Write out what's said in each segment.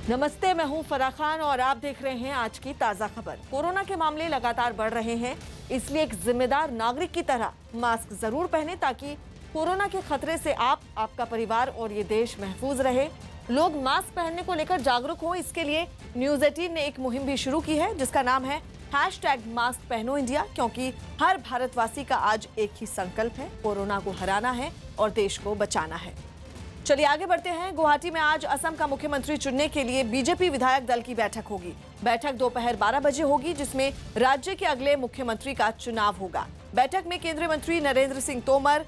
नमस्ते, मैं हूं फराह खान और आप देख रहे हैं आज की ताजा खबर। कोरोना के मामले लगातार बढ़ रहे हैं, इसलिए एक जिम्मेदार नागरिक की तरह मास्क जरूर पहने ताकि कोरोना के खतरे से आप, आपका परिवार और ये देश महफूज रहे। लोग मास्क पहनने को लेकर जागरूक हो, इसके लिए न्यूज 18 ने एक मुहिम भी शुरू की है जिसका नाम है #मास्क पहनो इंडिया, क्योंकि हर भारतवासी का आज एक ही संकल्प है, कोरोना को हराना है और देश को बचाना है। चलिए आगे बढ़ते हैं। गुवाहाटी में आज असम का मुख्यमंत्री चुनने के लिए बीजेपी विधायक दल की बैठक होगी। बैठक दोपहर 12 बजे होगी, जिसमें राज्य के अगले मुख्यमंत्री का चुनाव होगा। बैठक में केंद्रीय मंत्री नरेंद्र सिंह तोमर,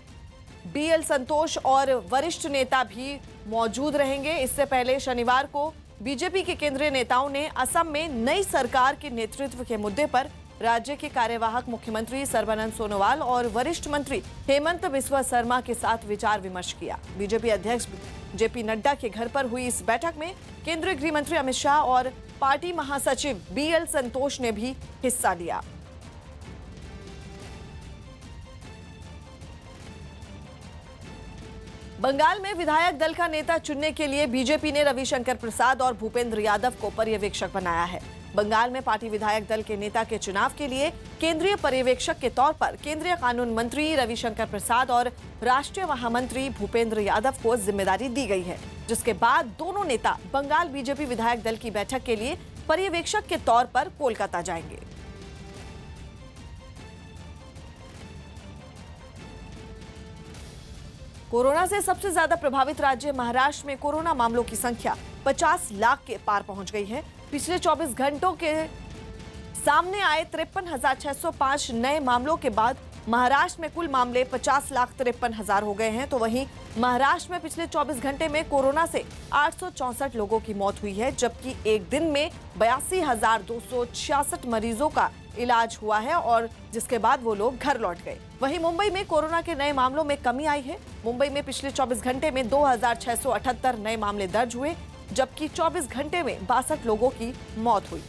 BL संतोष और वरिष्ठ नेता भी मौजूद रहेंगे। इससे पहले शनिवार को बीजेपी के केंद्रीय नेताओं ने असम में नई सरकार के नेतृत्व के मुद्दे पर राज्य के कार्यवाहक मुख्यमंत्री सर्बानंद सोनोवाल और वरिष्ठ मंत्री हेमंत बिस्वा शर्मा के साथ विचार विमर्श किया। बीजेपी अध्यक्ष JP नड्डा के घर पर हुई इस बैठक में केंद्रीय गृह मंत्री अमित शाह और पार्टी महासचिव BL संतोष ने भी हिस्सा लिया। बंगाल में विधायक दल का नेता चुनने के लिए बीजेपी ने रविशंकर प्रसाद और भूपेंद्र यादव को पर्यवेक्षक बनाया है। बंगाल में पार्टी विधायक दल के नेता के चुनाव के लिए केंद्रीय पर्यवेक्षक के तौर पर केंद्रीय कानून मंत्री रविशंकर प्रसाद और राष्ट्रीय महामंत्री भूपेंद्र यादव को जिम्मेदारी दी गई है, जिसके बाद दोनों नेता बंगाल बीजेपी विधायक दल की बैठक के लिए पर्यवेक्षक के तौर पर कोलकाता जाएंगे। कोरोना से सबसे ज्यादा प्रभावित राज्य महाराष्ट्र में कोरोना मामलों की संख्या 50 लाख के पार पहुंच गई है। पिछले 24 घंटों के सामने आए 53,605 नए मामलों के बाद महाराष्ट्र में कुल मामले 50,53,000 हो गए हैं। तो वहीं महाराष्ट्र में पिछले 24 घंटे में कोरोना से 864 लोगों की मौत हुई है, जबकि एक दिन में 82,266 मरीजों का इलाज हुआ है और जिसके बाद वो लोग घर लौट गए। वहीं मुंबई में कोरोना के नए मामलों में कमी आई है। मुंबई में पिछले 24 घंटे में 2,678 नए मामले दर्ज हुए, जबकि 24 घंटे में 62 लोगों की मौत हुई।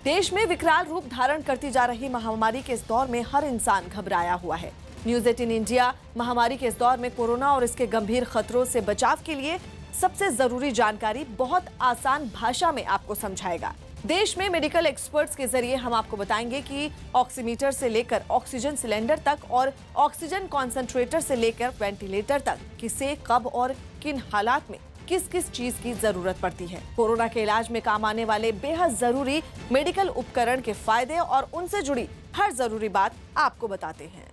देश में विकराल रूप धारण करती जा रही महामारी के इस दौर में हर इंसान घबराया हुआ है। न्यूज 18 इंडिया महामारी के इस दौर में कोरोना और इसके गंभीर खतरों से बचाव के लिए सबसे जरूरी जानकारी बहुत आसान भाषा में आपको समझाएगा। देश में मेडिकल एक्सपर्ट्स के जरिए हम आपको बताएंगे कि ऑक्सीमीटर से लेकर ऑक्सीजन सिलेंडर तक और ऑक्सीजन कॉन्सेंट्रेटर से लेकर वेंटिलेटर तक किसे, कब और किन हालात में किस किस चीज की जरूरत पड़ती है। कोरोना के इलाज में काम आने वाले बेहद जरूरी मेडिकल उपकरण के फायदे और उनसे जुड़ी हर जरूरी बात आपको बताते हैं।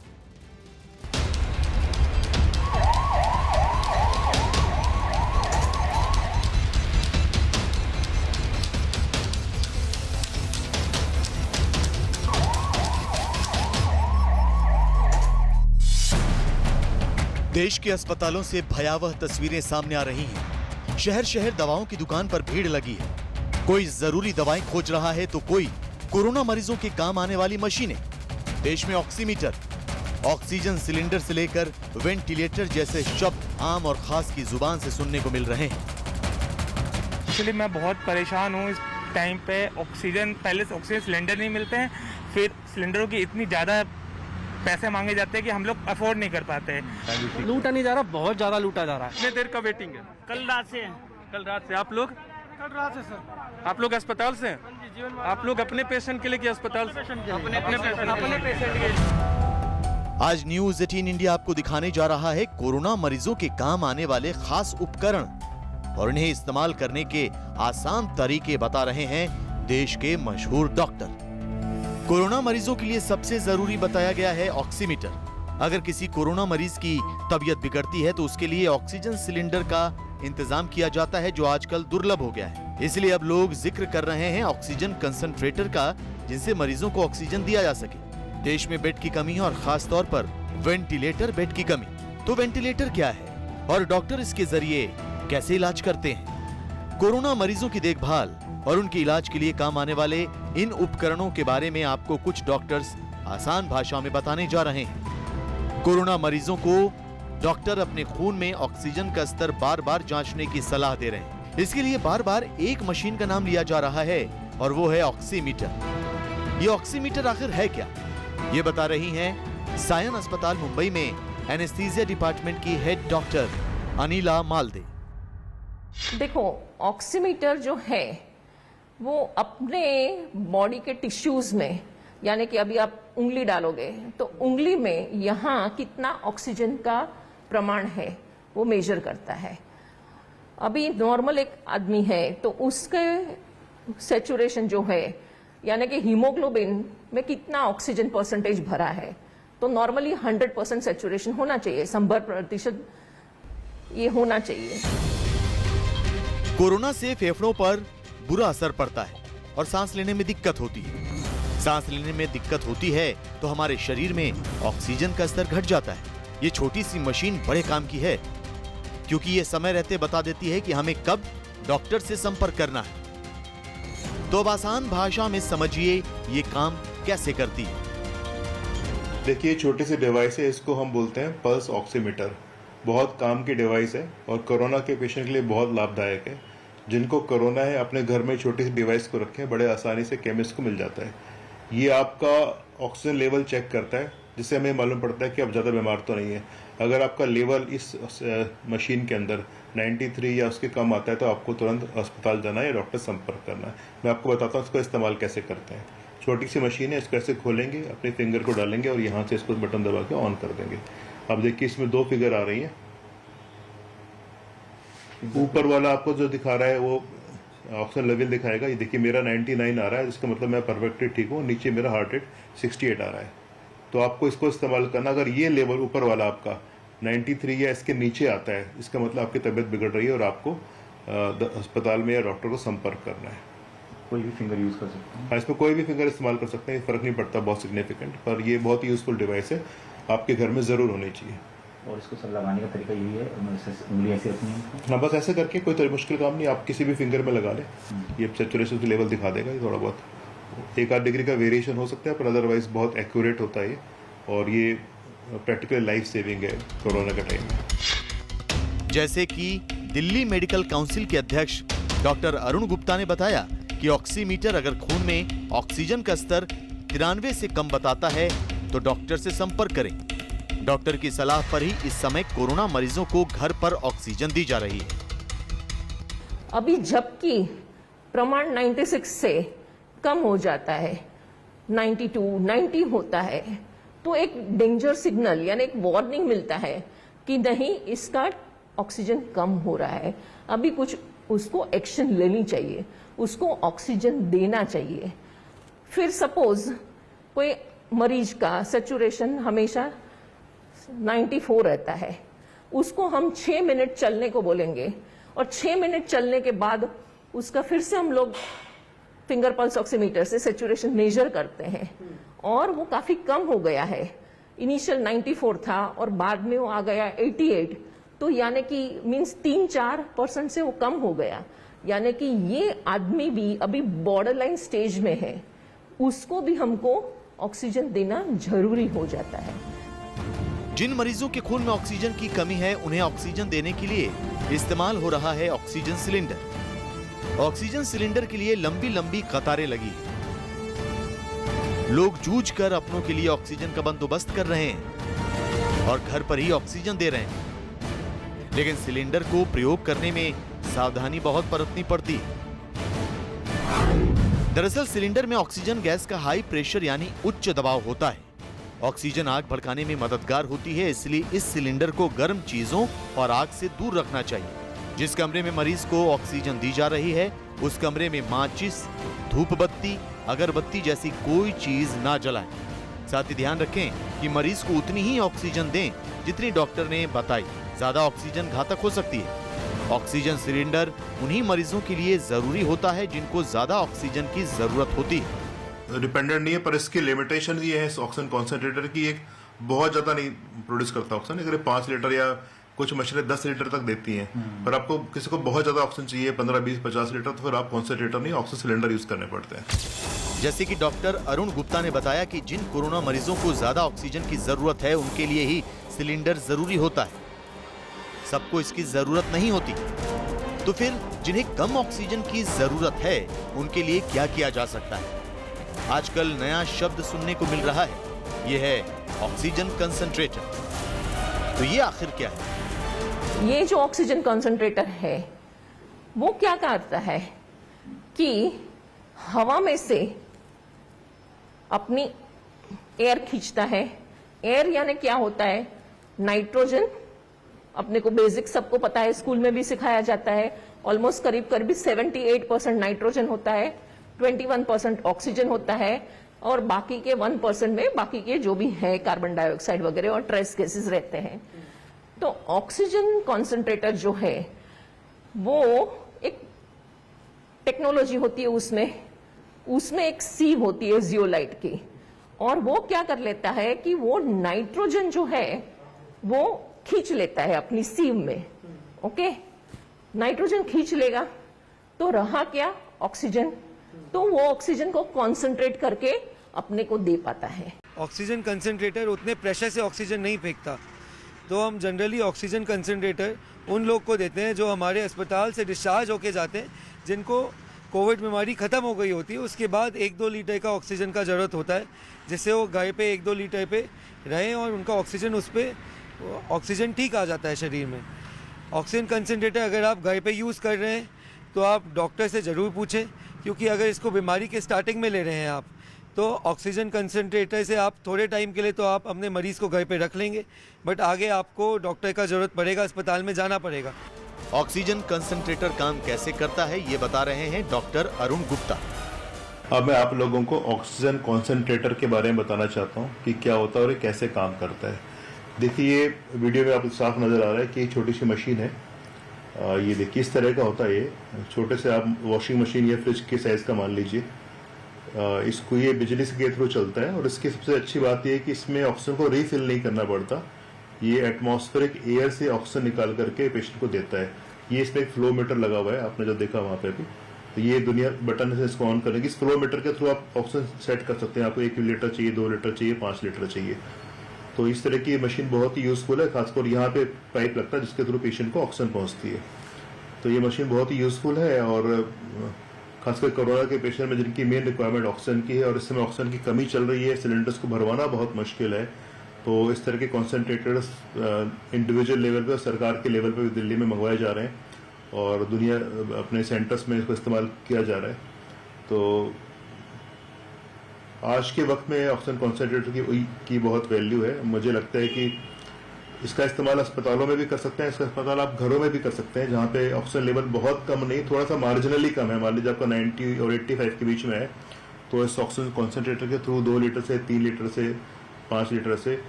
देश के अस्पतालों से भयावह तस्वीरें सामने आ रही हैं। शहर शहर दवाओं की दुकान पर भीड़ लगी है। कोई जरूरी दवाएं खोज रहा है तो कोई कोरोना मरीजों के काम आने वाली मशीनें। देश में ऑक्सीमीटर, ऑक्सीजन सिलेंडर से लेकर वेंटिलेटर जैसे शब्द आम और खास की जुबान से सुनने को मिल रहे हैं। एक्चुअली मैं बहुत परेशान हूँ। इस टाइम पे ऑक्सीजन, पहले से ऑक्सीजन सिलेंडर नहीं मिलते हैं, फिर सिलेंडरों की इतनी ज़्यादा पैसे मांगे जाते हैं कि हम लोग अफोर्ड नहीं कर पाते हैं। लूटा नहीं जा रहा, बहुत ज्यादा लूटा जा रहा है। कितने देर का वेटिंग है? कल रात से। कल रात से आप लोग? कल रात से सर। आप लोग अस्पताल से? आप लोग अपने पेशेंट के लिए कि अस्पताल से? अपने पेशेंट के। आज न्यूज 18 इंडिया आपको दिखाने जा रहा है कोरोना मरीजों के काम आने वाले खास उपकरण और इन्हें इस्तेमाल करने के आसान तरीके बता रहे हैं देश के मशहूर डॉक्टर। कोरोना मरीजों के लिए सबसे जरूरी बताया गया है ऑक्सीमीटर। अगर किसी कोरोना मरीज की तबीयत बिगड़ती है तो उसके लिए ऑक्सीजन सिलेंडर का इंतजाम किया जाता है, जो आजकल दुर्लभ हो गया है। इसलिए अब लोग जिक्र कर रहे हैं ऑक्सीजन कंसंट्रेटर का, जिनसे मरीजों को ऑक्सीजन दिया जा सके। देश में बेड की कमी और खास तौर पर वेंटिलेटर बेड की कमी। तो वेंटिलेटर क्या है और डॉक्टर इसके जरिए कैसे इलाज करते हैं? कोरोना मरीजों की देखभाल और उनके इलाज के लिए काम आने वाले इन उपकरणों के बारे में आपको कुछ डॉक्टर्स आसान भाषा में बताने जा रहे हैं। कोरोना मरीजों को डॉक्टर अपने खून में ऑक्सीजन का स्तर बार बार जांचने की सलाह दे रहे हैं। इसके लिए बार बार एक मशीन का नाम लिया जा रहा है और वो है ऑक्सीमीटर। ये ऑक्सीमीटर आखिर है क्या, ये बता रही हैं सायन अस्पताल मुंबई में एनेस्थीसिया डिपार्टमेंट की हेड डॉक्टर अनिला मालदे। देखो, ऑक्सीमीटर जो है वो अपने बॉडी के टिश्यूज में, यानी कि अभी आप उंगली डालोगे तो उंगली में यहाँ कितना ऑक्सीजन का प्रमाण है वो मेजर करता है। अभी नॉर्मल एक आदमी है तो उसके सैचुरेशन जो है, यानी कि हीमोग्लोबिन में कितना ऑक्सीजन परसेंटेज भरा है, तो नॉर्मली 100% सैचुरेशन होना चाहिए, 100% ये होना चाहिए। कोरोना से फेफड़ों पर बुरा असर पड़ता है और सांस लेने में दिक्कत होती है। सांस लेने में दिक्कत होती है तो हमारे शरीर में ऑक्सीजन का स्तर घट जाता है। ये छोटी सी मशीन बड़े काम की है, क्योंकि ये समय रहते बता देती है कि हमें कब डॉक्टर से संपर्क करना है। तो अब आसान भाषा में समझिए ये काम कैसे करती है। देखिए, छोटी सी डिवाइस है, इसको हम बोलते हैं पल्स ऑक्सीमीटर। बहुत काम की डिवाइस है और कोरोना के पेशेंट के लिए बहुत लाभदायक है। जिनको कोरोना है अपने घर में छोटी सी डिवाइस को रखें, बड़े आसानी से केमिस्ट को मिल जाता है। ये आपका ऑक्सीजन लेवल चेक करता है, जिससे हमें मालूम पड़ता है कि आप ज़्यादा बीमार तो नहीं है। अगर आपका लेवल इस मशीन के अंदर 93 या उसके कम आता है तो आपको तुरंत अस्पताल जाना है या डॉक्टर से संपर्क करना है। मैं आपको बताता हूँ इसका इस्तेमाल कैसे करते हैं। छोटी सी मशीन है, इसको ऐसे खोलेंगे, अपने फिंगर को डालेंगे और यहाँ से इसको बटन दबा के ऑन कर देंगे। अब देखिए, इसमें 2 फिगर आ रही हैं। ऊपर वाला आपको जो दिखा रहा है वो ऑक्सीजन लेवल दिखाएगा। ये देखिए, मेरा 99 आ रहा है, जिसका मतलब मैं परफेक्टली ठीक हूँ। नीचे मेरा हार्ट रेट 68 आ रहा है। तो आपको इसको इस्तेमाल करना, अगर ये लेवल ऊपर वाला आपका 93 या इसके नीचे आता है, इसका मतलब आपकी तबीयत बिगड़ रही है और आपको अस्पताल में या डॉक्टर को संपर्क करना है। कोई भी फिंगर यूज कर सकते हैं। हाँ, इसमें कोई भी फिंगर इस्तेमाल कर सकते हैं, फर्क नहीं पड़ता, बहुत सिग्निफिकेंट। पर ये बहुत ही यूजफुल डिवाइस है, आपके घर में जरूर होनी चाहिए। और इसको सब लगाने का तरीका यही है, उंगली ऐसे रखनी है। हाँ, बस ऐसे करके, कोई मुश्किल काम नहीं, आप किसी भी फिंगर में लगा लें। ये सैचुरेशन की लेवल दिखा देगा। ये थोड़ा बहुत 1-8 डिग्री का वेरिएशन हो सकता है, पर अदरवाइज बहुत एक्यूरेट होता है ये, और ये प्रैक्टिकल लाइफ सेविंग है कोरोना के टाइम में। जैसे कि दिल्ली मेडिकल काउंसिल के अध्यक्ष डॉक्टर अरुण गुप्ता ने बताया कि ऑक्सीमीटर अगर खून में ऑक्सीजन का स्तर 93 से कम बताता है तो डॉक्टर से संपर्क करें। डॉक्टर की सलाह पर ही इस समय कोरोना मरीजों को घर पर ऑक्सीजन दी जा रही है। अभी जबकि प्रमाण 96 से कम हो जाता है, 92, 90 होता है, तो एक डेंजर सिग्नल यानी एक वार्निंग मिलता है कि नहीं, इसका ऑक्सीजन कम हो रहा है, अभी कुछ उसको एक्शन लेनी चाहिए, उसको ऑक्सीजन देना चाहिए। फिर सपोज कोई मरीज का सैचुरेशन हमेशा 94 रहता है, उसको हम 6 मिनट चलने को बोलेंगे और 6 मिनट चलने के बाद उसका फिर से हम लोग फिंगर पल्स ऑक्सीमीटर से सैचुरेशन मेजर करते हैं और वो काफी कम हो गया है। इनिशियल 94 था और बाद में वो आ गया 88, तो यानी कि मींस 3-4% से वो कम हो गया, यानी कि ये आदमी भी अभी बॉर्डर लाइन स्टेज में है, उसको भी हमको ऑक्सीजन देना जरूरी हो जाता है। जिन मरीजों के खून में ऑक्सीजन की कमी है उन्हें ऑक्सीजन देने के लिए इस्तेमाल हो रहा है ऑक्सीजन सिलेंडर। ऑक्सीजन सिलेंडर के लिए लंबी लंबी कतारें लगी। लोग जूझ कर अपनों के लिए ऑक्सीजन का बंदोबस्त कर रहे हैं और घर पर ही ऑक्सीजन दे रहे हैं, लेकिन सिलेंडर को प्रयोग करने में सावधानी बहुत बरतनी पड़ती। दरअसल सिलेंडर में ऑक्सीजन गैस का हाई प्रेशर यानी उच्च दबाव होता है। ऑक्सीजन आग भड़काने में मददगार होती है, इसलिए इस सिलेंडर को गर्म चीजों और आग से दूर रखना चाहिए। जिस कमरे में मरीज को ऑक्सीजन दी जा रही है उस कमरे में माचिस, धूप बत्ती, अगरबत्ती जैसी कोई चीज ना जलाएं। साथ ही ध्यान रखें कि मरीज को उतनी ही ऑक्सीजन दें जितनी डॉक्टर ने बताई। ज्यादा ऑक्सीजन घातक हो सकती है। ऑक्सीजन सिलेंडर उन्हीं मरीजों के लिए जरूरी होता है जिनको ज्यादा ऑक्सीजन की जरूरत होती है। डिपेंडेंट नहीं है, पर इसकी लिमिटेशन ये है ऑक्सीजन कॉन्सेंट्रेटर की, एक बहुत ज्यादा नहीं प्रोड्यूस करता ऑक्सीजन। अगर 5 लीटर या कुछ मशीनें 10 लीटर तक देती हैं, पर आपको किसी को बहुत ज्यादा ऑक्सीजन चाहिए 15, 20, 50 लीटर, तो फिर आप कॉन्सेंट्रेटर नहीं ऑक्सीजन सिलेंडर यूज करने पड़ते हैं। जैसे कि डॉक्टर अरुण गुप्ता ने बताया कि जिन कोरोना मरीजों को ज्यादा ऑक्सीजन की जरूरत है उनके लिए ही सिलेंडर जरूरी होता है, सबको इसकी जरूरत नहीं होती। तो फिर जिन्हें कम ऑक्सीजन की जरूरत है उनके लिए क्या किया जा सकता है? आजकल नया शब्द सुनने को मिल रहा है, यह है ऑक्सीजन कंसंट्रेटर। तो ये आखिर क्या है? ये जो ऑक्सीजन कंसंट्रेटर है वो क्या करता है कि हवा में से अपनी एयर खींचता है। एयर यानी क्या होता है? नाइट्रोजन। अपने को बेसिक सबको पता है, स्कूल में भी सिखाया जाता है। ऑलमोस्ट करीब करीब 78% नाइट्रोजन होता है, 21% ऑक्सीजन होता है और बाकी के 1% में बाकी के जो भी है कार्बन डाइऑक्साइड वगैरह और ट्रेस गैसेस रहते हैं। तो ऑक्सीजन कॉन्सेंट्रेटर जो है वो एक टेक्नोलॉजी होती है, उसमें एक सीव होती है जियोलाइट की, और वो क्या कर लेता है कि वो नाइट्रोजन जो है वो खींच लेता है अपनी सीव में। ओके, नाइट्रोजन खींच लेगा तो रहा क्या? ऑक्सीजन। तो वो ऑक्सीजन को कॉन्सेंट्रेट करके अपने को दे पाता है। ऑक्सीजन कंसंट्रेटर उतने प्रेशर से ऑक्सीजन नहीं फेंकता, तो हम जनरली ऑक्सीजन कंसंट्रेटर उन लोग को देते हैं जो हमारे अस्पताल से डिस्चार्ज होके जाते हैं, जिनको कोविड बीमारी ख़त्म हो गई होती है। उसके बाद 1-2 लीटर का ऑक्सीजन का ज़रूरत होता है, जिससे वो घर पे 1-2 लीटर पे रहें और उनका ऑक्सीजन उस पर ऑक्सीजन ठीक आ जाता है शरीर में। ऑक्सीजन कंसंट्रेटर अगर आप घर पे यूज़ कर रहे हैं तो आप डॉक्टर से ज़रूर पूछें, क्योंकि अगर इसको बीमारी के स्टार्टिंग में ले रहे हैं आप, तो ऑक्सीजन कंसंट्रेटर से आप थोड़े टाइम के लिए तो आप अपने मरीज़ को घर पे रख लेंगे, बट आगे आपको डॉक्टर का ज़रूरत पड़ेगा, अस्पताल में जाना पड़ेगा। ऑक्सीजन कंसंट्रेटर काम कैसे करता है ये बता रहे हैं डॉक्टर अरुण गुप्ता। अब मैं आप लोगों को ऑक्सीजन कॉन्सेंट्रेटर के बारे में बताना चाहता हूँ कि क्या होता है और ये कैसे काम करता है। देखिए, ये वीडियो में आपको साफ नज़र आ रहा है कि एक छोटी सी मशीन है। ये देखिए इस तरह का होता है। ये छोटे से आप वॉशिंग मशीन या फ्रिज के साइज़ का मान लीजिए। इसको ये बिजली के थ्रू चलता है और इसकी सबसे अच्छी बात यह है कि इसमें ऑक्सीजन को रीफिल नहीं करना पड़ता। ये एटमॉस्फेरिक एयर से ऑक्सीजन निकाल करके पेशेंट को देता है। ये इसमें एक फ्लो मीटर लगा हुआ है, आपने जो देखा वहाँ पे भी। तो ये दुनिया बटन से इसको ऑन करेंगे। इस फ्लो मीटर के थ्रू आप ऑक्सीजन सेट कर सकते हैं। आपको 1 लीटर चाहिए, 2 लीटर चाहिए, 5 लीटर चाहिए। तो इस तरह की मशीन बहुत ही यूज़फुल है। खासकर यहाँ पे पाइप लगता है जिसके थ्रू पेशेंट को ऑक्सीजन पहुँचती है। तो ये मशीन बहुत ही यूज़फुल है और खासकर कोरोना के पेशेंट में जिनकी मेन रिक्वायरमेंट ऑक्सीजन की है और इस समय ऑक्सीजन की कमी चल रही है, सिलेंडर्स को भरवाना बहुत मुश्किल है। तो इस तरह के कॉन्सेंट्रेटर्स इंडिविजुअल लेवल पे और सरकार के लेवल पे भी दिल्ली में मंगवाए जा रहे हैं और दुनिया अपने सेंटर्स में इसको इस्तेमाल किया जा रहा है। तो आज के वक्त में ऑक्सीजन कॉन्सेंट्रेटर की बहुत वैल्यू है। मुझे लगता है कि इसका इस्तेमाल अस्पतालों में भी कर सकते हैं। इसका इस्तेमाल आप घरों में भी कर सकते हैं जहाँ पे ऑक्सीजन लेवल बहुत कम नहीं, थोड़ा सा मार्जिनली कम है। मान लीजिए आपका 90 और 85 के बीच में है, तो इस ऑक्सीजन कॉन्सेंट्रेटर के थ्रू 2 लीटर से 3 लीटर से 5 लीटर से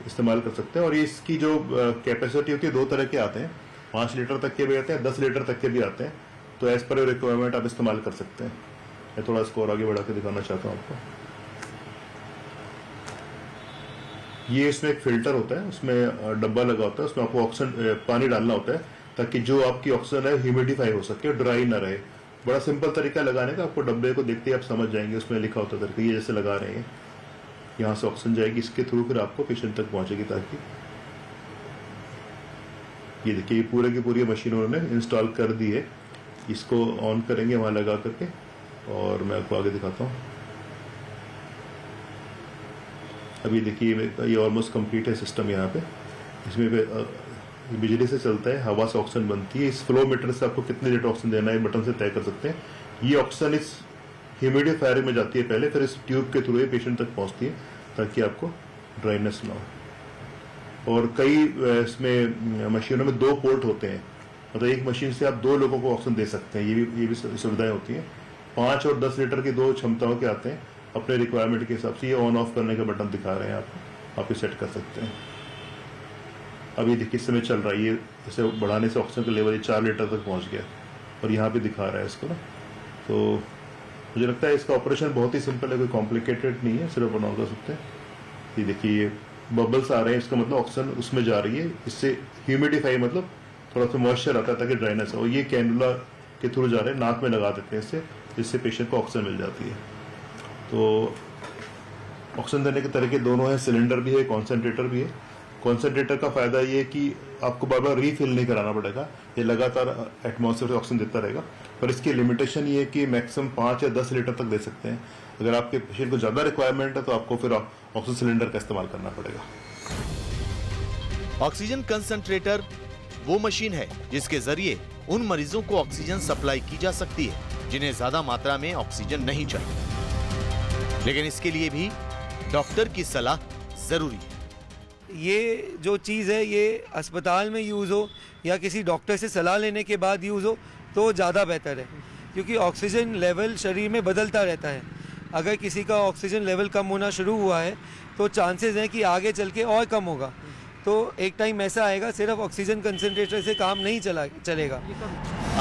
इस्तेमाल कर सकते हैं। और ये इसकी जो कैपेसिटी होती है 2 तरह के आते हैं, 5 लीटर तक के भी आते हैं, 10 लीटर तक के भी आते हैं। तो एज पर रिक्वायरमेंट आप इस्तेमाल कर सकते हैं। मैं थोड़ा इसको और आगे बढ़ा के दिखाना चाहता हूँ आपको। ये इसमें एक फिल्टर होता है, उसमें डब्बा लगा होता है, उसमें आपको ऑक्सीजन पानी डालना होता है ताकि जो आपकी ऑक्सीजन है ह्यूमिडिफाई हो सके, ड्राई ना रहे। बड़ा सिंपल तरीका लगाने का। आपको डब्बे को देखते ही आप समझ जाएंगे, उसमें लिखा होता है तरीका। ये जैसे लगा रहे हैं, यहाँ से ऑक्सीजन जाएगी, इसके थ्रू फिर आपको पेशेंट तक पहुंचेगी। ताकि ये देखिए ये पूरे की पूरी मशीन उन्होंने इंस्टॉल कर दी है। इसको ऑन करेंगे वहाँ लगा करके और मैं आपको आगे दिखाता हूँ। अभी देखिए ये ऑलमोस्ट कंप्लीट है सिस्टम। यहाँ पे इसमें बिजली से चलता है, हवा से ऑक्सीजन बनती है। इस फ्लो मीटर से आपको कितने लीटर ऑक्सीजन देना है बटन से तय कर सकते हैं। ये ऑक्सीजन इस ह्यूमिडिफायर में जाती है पहले, फिर इस ट्यूब के थ्रू पेशेंट तक पहुँचती है ताकि आपको ड्राइनेस ना हो। और कई इसमें मशीनों में 2 पोर्ट होते हैं, मतलब एक मशीन से आप 2 लोगों को ऑक्सीजन दे सकते हैं। ये भी सुविधाएं होती हैं। 5 और 10 लीटर की 2 क्षमताओं के आते हैं अपने रिक्वायरमेंट के हिसाब से। ये ऑन ऑफ करने का बटन दिखा रहे हैं आपको, आप ये सेट कर सकते हैं। अभी देखिए इस समय चल रहा है, ये इसे बढ़ाने से ऑक्सीजन का लेवल 4 लीटर तक पहुंच गया और यहाँ पे दिखा रहा है इसको ना। तो मुझे लगता है इसका ऑपरेशन बहुत ही सिंपल है, कोई कॉम्प्लिकेटेड नहीं है, सिर्फ ऑन ऑफ कर सकते हैं। ये देखिए ये बबल्स आ रहे हैं, इसका मतलब ऑक्सीजन उसमें जा रही है। इससे ह्यूमिडिफाई मतलब थोड़ा सा मॉइस्चर आता है ताकि ड्राइनेस हो। ये कैनुला के थ्रू जा रहे हैं, नाक में लगा देते हैं इससे, जिससे पेशेंट को ऑक्सीजन मिल जाती है। तो ऑक्सीजन देने के तरीके दोनों हैं, सिलेंडर भी है, कॉन्सेंट्रेटर भी है। कॉन्सेंट्रेटर का फायदा ये है कि आपको बार बार रीफिल नहीं कराना पड़ेगा, ये लगातार एटमॉस्फेयर से ऑक्सीजन देता रहेगा। पर इसकी लिमिटेशन ये है कि मैक्सिमम 5 या 10 लीटर तक दे सकते हैं। अगर आपके पेशेंट को ज़्यादा रिक्वायरमेंट है तो आपको फिर ऑक्सीजन सिलेंडर का इस्तेमाल करना पड़ेगा। ऑक्सीजन कंसंट्रेटर वो मशीन है जिसके जरिए उन मरीजों को ऑक्सीजन सप्लाई की जा सकती है जिन्हें ज्यादा मात्रा में ऑक्सीजन नहीं चाहिए, लेकिन इसके लिए भी डॉक्टर की सलाह जरूरी है। ये जो चीज़ है ये अस्पताल में यूज़ हो या किसी डॉक्टर से सलाह लेने के बाद यूज़ हो तो ज़्यादा बेहतर है, क्योंकि ऑक्सीजन लेवल शरीर में बदलता रहता है। अगर किसी का ऑक्सीजन लेवल कम होना शुरू हुआ है तो चांसेस हैं कि आगे चल के और कम होगा। तो एक टाइम ऐसा आएगा सिर्फ ऑक्सीजन कंसंट्रेटर से काम नहीं चलेगा।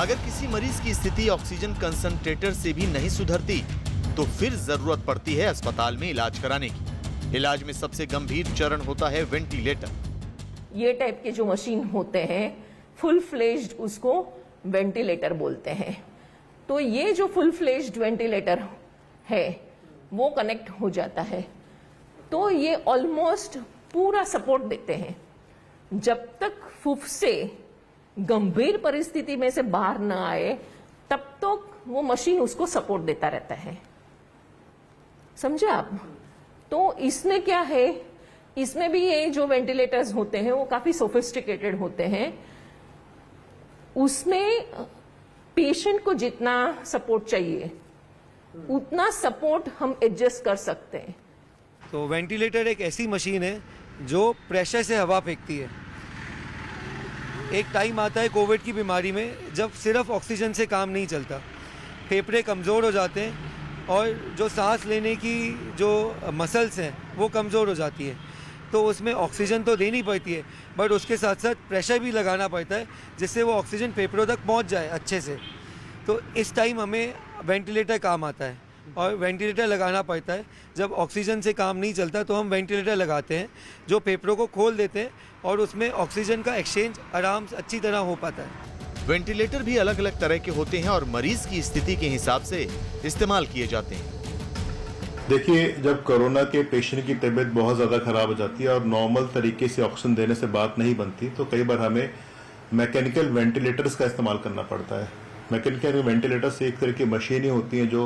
अगर किसी मरीज की स्थिति ऑक्सीजन कंसंट्रेटर से भी नहीं सुधरती तो फिर जरूरत पड़ती है अस्पताल में इलाज कराने की। इलाज में सबसे गंभीर चरण होता है वेंटिलेटर। ये टाइप के जो मशीन होते हैं फुल फ्लेज्ड, उसको वेंटिलेटर बोलते हैं। तो ये जो फुल फ्लेज्ड वेंटिलेटर है वो कनेक्ट हो जाता है, तो ये ऑलमोस्ट पूरा सपोर्ट देते हैं। जब तक फुफ्से गंभीर परिस्थिति में से बाहर न आए तब तक वो मशीन उसको सपोर्ट देता रहता है। समझे आप? तो इसमें क्या है, इसमें भी ये जो वेंटिलेटर्स होते हैं वो काफी सोफिस्टिकेटेड होते हैं। उसमें पेशेंट को जितना सपोर्ट चाहिए उतना सपोर्ट हम एडजस्ट कर सकते हैं। तो वेंटिलेटर एक ऐसी मशीन है जो प्रेशर से हवा फेंकती है। एक टाइम आता है कोविड की बीमारी में जब सिर्फ ऑक्सीजन से काम नहीं चलता, फेफड़े कमज़ोर हो जाते हैं और जो सांस लेने की जो मसल्स हैं वो कमज़ोर हो जाती है। तो उसमें ऑक्सीजन तो देनी पड़ती है बट उसके साथ साथ प्रेशर भी लगाना पड़ता है जिससे वो ऑक्सीजन फेफड़ों तक पहुंच जाए अच्छे से। तो इस टाइम हमें वेंटिलेटर काम आता है और वेंटिलेटर लगाना पड़ता है। जब ऑक्सीजन से काम नहीं चलता तो हम वेंटिलेटर लगाते हैं जो फेफड़ों को खोल देते हैं और उसमें ऑक्सीजन का एक्सचेंज आराम से अच्छी तरह हो पाता है। वेंटिलेटर भी अलग अलग तरह के होते हैं और मरीज की स्थिति के हिसाब से इस्तेमाल किए जाते हैं। देखिए, जब कोरोना के पेशेंट की तबीयत बहुत ज़्यादा ख़राब हो जाती है और नॉर्मल तरीके से ऑक्सीजन देने से बात नहीं बनती तो कई बार हमें मैकेनिकल वेंटिलेटर्स का इस्तेमाल करना पड़ता है। मैकेनिकल वेंटिलेटर्स एक तरह की मशीनें होती हैं जो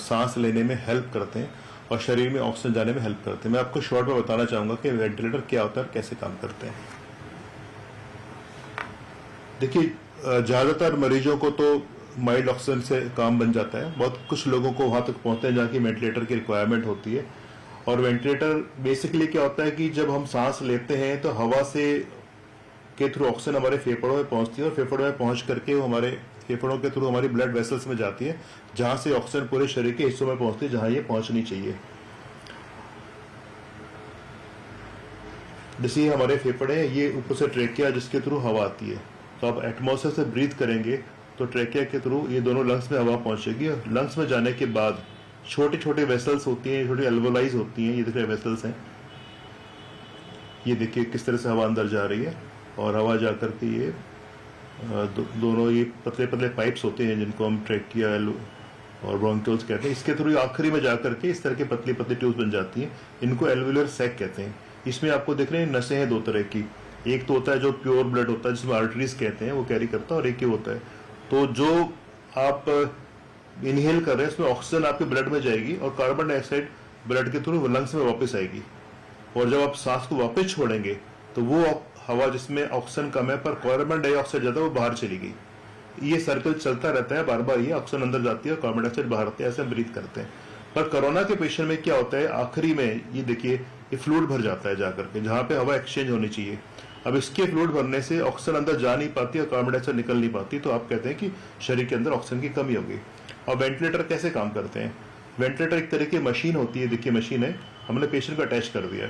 सांस लेने में हेल्प करते हैं और शरीर में ऑक्सीजन जाने में हेल्प करते हैं। मैं आपको शॉर्ट में बताना चाहूँगा कि वेंटिलेटर क्या होता है और कैसे काम करते हैं। देखिए, ज़्यादातर मरीजों को तो माइल्ड ऑक्सीजन से काम बन जाता है। बहुत कुछ लोगों को वहाँ तक पहुँचते हैं जहाँ की वेंटिलेटर की रिक्वायरमेंट होती है। और वेंटिलेटर बेसिकली क्या होता है कि जब हम सांस लेते हैं तो हवा से के थ्रू ऑक्सीजन हमारे फेफड़ों में पहुँचती है और फेफड़ों में पहुँच करके वो हमारे फेफड़ों के थ्रू हमारी ब्लड वेसल्स में जाती है जहाँ से ऑक्सीजन पूरे शरीर के हिस्सों में पहुँचती है जहाँ ये पहुँचनी चाहिए। जैसे हमारे फेफड़े हैं, ये ऊपर से ट्रेकिया जिसके थ्रू हवा आती है। तो आप एटमॉस्फेयर से ब्रीथ करेंगे तो ट्रेकिया के थ्रू ये दोनों लंग्स में हवा पहुंचेगी और लंग्स में जाने के बाद छोटे छोटे वेसल्स होती हैं, छोटी एल्वोलाइज होती हैं। ये देखिए वेसल्स हैं, ये देखिए किस तरह से हवा अंदर जा रही है और हवा जा करके ये दोनों ये पतले पतले पाइप्स होते हैं जिनको हम ट्रेकिया और ब्रोंकियोल्स कहते हैं। इसके थ्रू आखिरी में जा करके इस तरह की पतली पतली ट्यूब्स बन जाती हैं। इनको एल्वुलर सैक कहते हैं। इसमें आपको देख रहे हैं नसें हैं दो तरह की, एक तो होता है जो प्योर ब्लड होता है जिसमें आर्टरीज कहते हैं वो कैरी करता है, और एक ही होता है तो जो आप इनहेल कर रहे हैं इसमें ऑक्सीजन आपके ब्लड में जाएगी और कार्बन डाइऑक्साइड ब्लड के थ्रू लंग्स में वापस आएगी। और जब आप सांस को वापस छोड़ेंगे तो वो हवा जिसमें ऑक्सीजन कम है पर कार्बन डाइऑक्साइड ज्यादा वो बाहर चली गई। ये सर्कल चलता रहता है बार बार, ये ऑक्सीजन अंदर जाती है और कार्बन डाइऑक्साइड बाहर आती है, ऐसे हम ब्रीथ करते हैं। पर कोरोना के पेशेंट में क्या होता है, आखिरी में ये देखिए ये फ्लूइड भर जाता है जाकर के जहाँ पे हवा एक्सचेंज होनी चाहिए। अब इसके फ्लूइड भरने से ऑक्सीजन अंदर जा नहीं पाती और कार्बन डाइऑक्साइड निकल नहीं पाती, तो आप कहते हैं कि शरीर के अंदर ऑक्सीजन की कमी होगी। और वेंटिलेटर कैसे काम करते हैं? वेंटिलेटर एक तरह की मशीन होती है, देखिए मशीन है, हमने पेशेंट को अटैच कर दिया।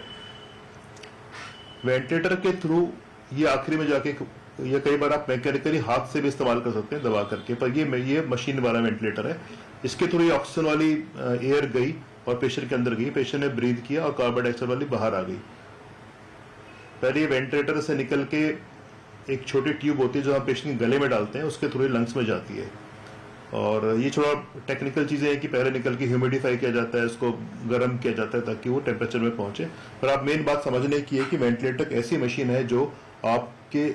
वेंटिलेटर के थ्रू ये आखिरी में जाके, ये कई बार आप मैकेनिकली हाथ से भी इस्तेमाल कर सकते हैं दबा करके, पर ये मशीन वाला वेंटिलेटर है। इसके थ्रू ये ऑक्सीजन वाली एयर गई और पेशेंट के अंदर गई, पेशेंट ने ब्रीथ किया और कार्बन डाइऑक्साइड वाली बाहर आ गई। पहले ये वेंटिलेटर से निकल के एक छोटी ट्यूब होती है जो हम पेशेंट के गले में डालते हैं, उसके थ्रू लंग्स में जाती है। और ये थोड़ा टेक्निकल चीज़ें हैं कि पहले निकल के ह्यूमिडिफाई किया जाता है, उसको गर्म किया जाता है ताकि वो टेम्परेचर में पहुंचे। पर आप मेन बात समझने की है कि वेंटिलेटर एक ऐसी मशीन है जो आपके,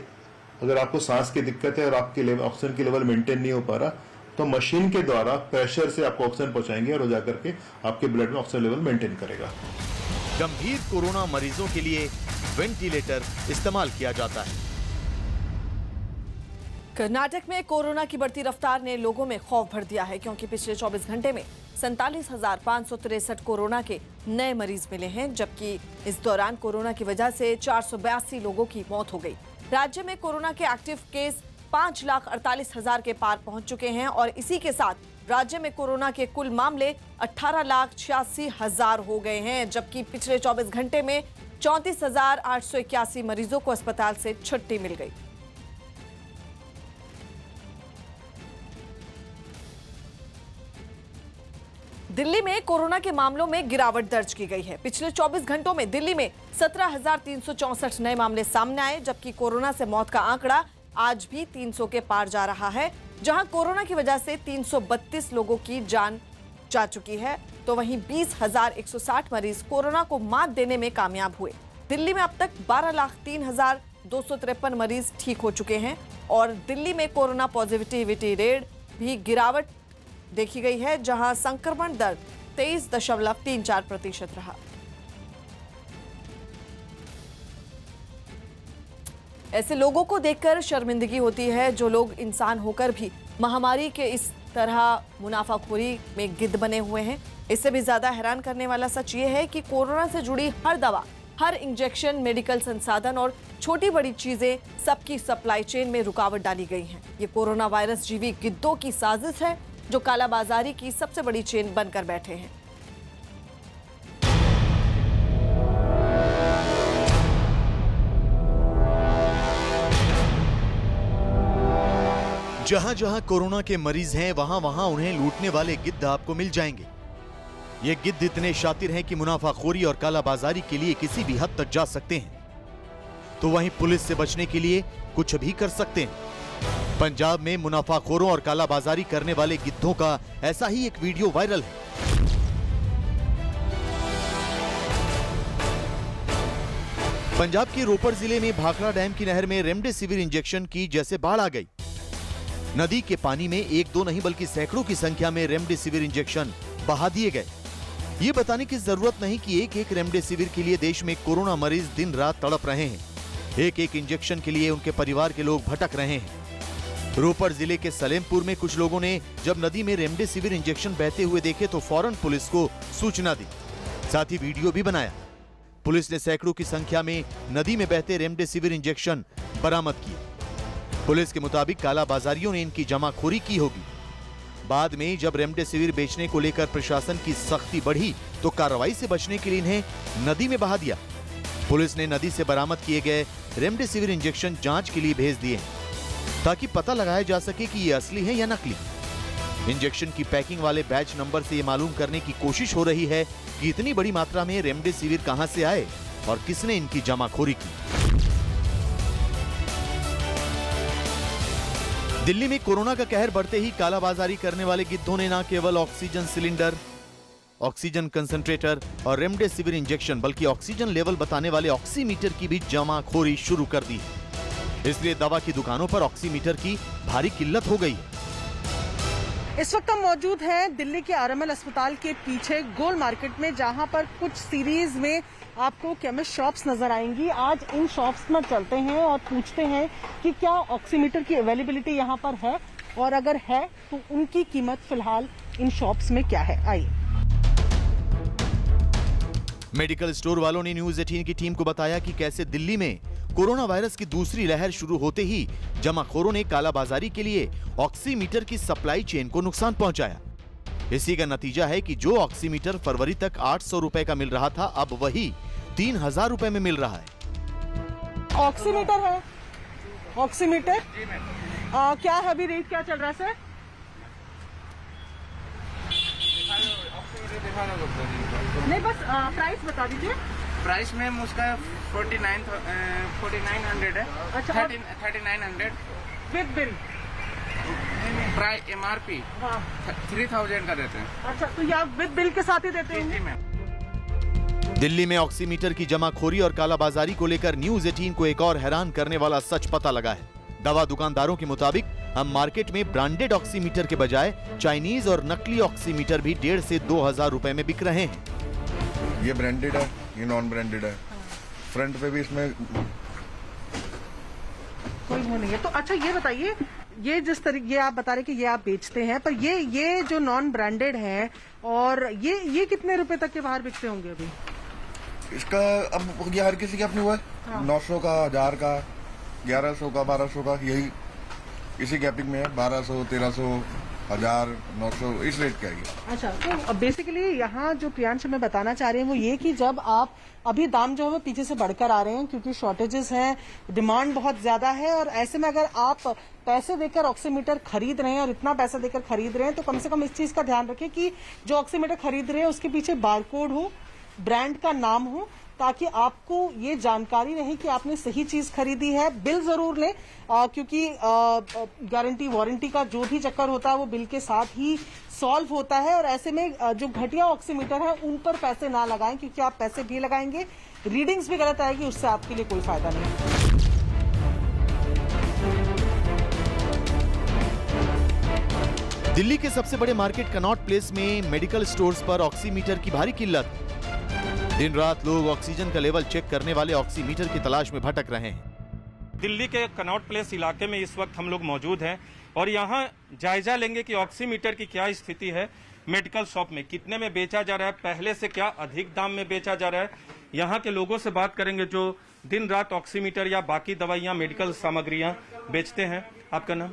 अगर आपको सांस की दिक्कत है और आपके ऑक्सीजन की लेवल मेंटेन नहीं हो पा रहा तो मशीन के द्वारा प्रेशर से आपको ऑक्सीजन पहुंचाएंगे और जा करके आपके ब्लड में ऑक्सीजन लेवल मेंटेन करेगा। गंभीर कोरोना मरीजों के लिए वेंटिलेटर इस्तेमाल किया जाता है। कर्नाटक में कोरोना की बढ़ती रफ्तार ने लोगों में खौफ भर दिया है, क्योंकि पिछले 24 घंटे में 47,563 कोरोना के नए मरीज मिले हैं, जबकि इस दौरान कोरोना की वजह से 482 लोगों की मौत हो गई। राज्य में कोरोना के एक्टिव केस 5,48,000 के पार पहुंच चुके हैं और इसी के साथ राज्य में कोरोना के कुल मामले 18,86,000 हो गए हैं, जबकि पिछले 24 घंटे में 34,881 मरीजों को अस्पताल से छुट्टी मिल गई। दिल्ली में कोरोना के मामलों में गिरावट दर्ज की गई है। पिछले 24 घंटों में दिल्ली में 17,364 नए मामले सामने आए, जबकि कोरोना से मौत का आंकड़ा आज भी 300 के पार जा रहा है। जहां कोरोना की वजह से 332 लोगों की जान जा चुकी है, तो वहीं 20,160 मरीज कोरोना को मात देने में कामयाब हुए। दिल्ली में अब तक 12,03,253 मरीज ठीक हो चुके हैं और दिल्ली में कोरोना पॉजिटिविटी रेट भी गिरावट देखी गई है, जहां संक्रमण दर 23.34% रहा। ऐसे लोगों को देखकर शर्मिंदगी होती है जो लोग इंसान होकर भी महामारी के इस तरह मुनाफाखोरी में गिद्ध बने हुए हैं। इससे भी ज्यादा हैरान करने वाला सच ये है कि कोरोना से जुड़ी हर दवा, हर इंजेक्शन, मेडिकल संसाधन और छोटी बड़ी चीजें, सबकी सप्लाई चेन में रुकावट डाली गई है। ये कोरोना वायरस जीवी गिद्धों की साजिश है जो कालाबाजारी की सबसे बड़ी चेन बनकर बैठे हैं। जहां जहां कोरोना के मरीज हैं, वहां वहां उन्हें लूटने वाले गिद्ध आपको मिल जाएंगे। ये गिद्ध इतने शातिर हैं कि मुनाफाखोरी और कालाबाजारी के लिए किसी भी हद तक जा सकते हैं, तो वहीं पुलिस से बचने के लिए कुछ भी कर सकते हैं। पंजाब में मुनाफाखोरों और कालाबाजारी करने वाले गिद्धों का ऐसा ही एक वीडियो वायरल है। पंजाब के रोपड़ जिले में भाखड़ा डैम की नहर में रेमडेसिविर इंजेक्शन की जैसे बाढ़ आ गई। नदी के पानी में एक दो नहीं बल्कि सैकड़ों की संख्या में रेमडेसिविर इंजेक्शन बहा दिए गए। ये बताने की जरूरत नहीं कि एक एक रेमडेसिविर के लिए देश में कोरोना मरीज दिन रात तड़प रहे हैं। एक एक इंजेक्शन के लिए उनके परिवार के लोग भटक रहे हैं। रोपड़ जिले के सलेमपुर में कुछ लोगों ने जब नदी में रेमडेसिविर इंजेक्शन बहते हुए देखे तो फौरन पुलिस को सूचना दी, साथ ही वीडियो भी बनाया। पुलिस ने सैकड़ों की संख्या में नदी में बहते रेमडेसिविर इंजेक्शन बरामद किए। पुलिस के मुताबिक कालाबाजारियों ने इनकी जमाखोरी की होगी। बाद में जब रेमडेसिविर बेचने को लेकर प्रशासन की सख्ती बढ़ी तो कार्रवाई से बचने के लिए इन्हें नदी में बहा दिया। पुलिस ने नदी से बरामद किए गए रेमडेसिविर इंजेक्शन जांच के लिए भेज दिए ताकि पता लगाया जा सके कि ये असली है या नकली। इंजेक्शन की पैकिंग वाले बैच नंबर से ये मालूम करने की कोशिश हो रही है कि इतनी बड़ी मात्रा में रेमडेसिविर कहां से आए और किसने इनकी जमाखोरी की। दिल्ली में कोरोना का कहर बढ़ते ही कालाबाजारी करने वाले गिद्धों ने न केवल ऑक्सीजन सिलेंडर, ऑक्सीजन कंसंट्रेटर और रेमडेसिविर इंजेक्शन बल्कि ऑक्सीजन लेवल बताने वाले ऑक्सीमीटर की भी जमाखोरी शुरू कर दी है। इसलिए दवा की दुकानों पर ऑक्सीमीटर की भारी किल्लत हो गई। इस वक्त हम मौजूद हैं दिल्ली के आरएमएल अस्पताल के पीछे गोल मार्केट में, जहां पर कुछ सीरीज में आपको केमिस्ट शॉप्स नजर आएंगी। आज इन शॉप्स में चलते हैं और पूछते हैं कि क्या ऑक्सीमीटर की अवेलेबिलिटी यहां पर है और अगर है तो उनकी कीमत फिलहाल इन शॉप्स में क्या है। आइए। मेडिकल स्टोर वालों ने न्यूज 18 की टीम को बताया कि कैसे दिल्ली में कोरोना वायरस की दूसरी लहर शुरू होते ही जमाखोरों ने कालाबाजारी के लिए ऑक्सीमीटर की सप्लाई चेन को नुकसान पहुंचाया। इसी का नतीजा है कि जो ऑक्सीमीटर फरवरी तक 800 रुपए का मिल रहा था, अब वही 3,000 रुपए में मिल रहा है। ऑक्सीमीटर है, ऑक्सीमीटर क्या है अभी रेट क्या चल रहा है सर? नहीं बस प्राइस बता दीजिए। प्राइस मैम उसका 4900 है। अच्छा 3900 विद बिल प्राइस MRP 3000 का देते हैं। अच्छा तो ये आप विद बिल के साथ ही देते हैं? जी मैम। दिल्ली में ऑक्सीमीटर की जमाखोरी और कालाबाजारी को लेकर न्यूज 18 को एक और हैरान करने वाला सच पता लगा है। दवा दुकानदारों के मुताबिक हम मार्केट में ब्रांडेड ऑक्सीमीटर के बजाय चाइनीज और नकली ऑक्सीमीटर भी 1,500 से 2,000 रुपए में बिक रहे हैं। ये ब्रांडेड है, ये नॉन ब्रांडेड है। फ्रंट पे भी इसमें कोई वो नहीं है। तो अच्छा ये बताइए, ये जिस तरीके आप बता रहे कि ये आप बेचते हैं, पर ये जो नॉन ब्रांडेड है और ये कितने रुपए तक के बाहर बिकते होंगे अभी? इसका अब ये हर किसी की अपनी हुआ है। 900 का, 1000 का, 1100 का, 1200 का, यही इसी गैपिंग में है। 1200, 1300, 1000, 900 इस रेट का है। अच्छा, तो बेसिकली यहाँ जो प्रियांश हमें बताना चाह रहे हैं वो ये कि जब आप अभी दाम जो है वो पीछे से बढ़कर आ रहे हैं क्योंकि शॉर्टेजेस हैं, डिमांड बहुत ज्यादा है, और ऐसे में अगर आप पैसे देकर ऑक्सीमीटर खरीद रहे हैं और इतना पैसा देकर खरीद रहे हैं तो कम से कम इस चीज का ध्यान रखें कि जो ऑक्सीमीटर खरीद रहे हैं उसके पीछे बारकोड हो, ब्रांड का नाम हो, ताकि आपको ये जानकारी रहे कि आपने सही चीज खरीदी है। बिल जरूर लें क्योंकि गारंटी वारंटी का जो भी चक्कर होता है वो बिल के साथ ही सॉल्व होता है, और ऐसे में जो घटिया ऑक्सीमीटर है उन पर पैसे ना लगाएं क्योंकि आप पैसे भी लगाएंगे, रीडिंग्स भी गलत आएगी, उससे आपके लिए कोई फायदा नहीं। दिल्ली के सबसे बड़े मार्केट कनॉट प्लेस में मेडिकल स्टोर्स पर ऑक्सीमीटर की भारी किल्लत। दिन रात लोग ऑक्सीजन का लेवल चेक करने वाले ऑक्सीमीटर की तलाश में भटक रहे हैं। दिल्ली के कनॉट प्लेस इलाके में इस वक्त हम लोग मौजूद हैं और यहाँ जायजा लेंगे कि ऑक्सीमीटर की क्या स्थिति है, मेडिकल शॉप में कितने में बेचा जा रहा है, पहले से क्या अधिक दाम में बेचा जा रहा है। यहाँ के लोगों से बात करेंगे जो दिन रात ऑक्सीमीटर या बाकी दवाइयाँ, मेडिकल सामग्रियाँ बेचते हैं। आपका नाम?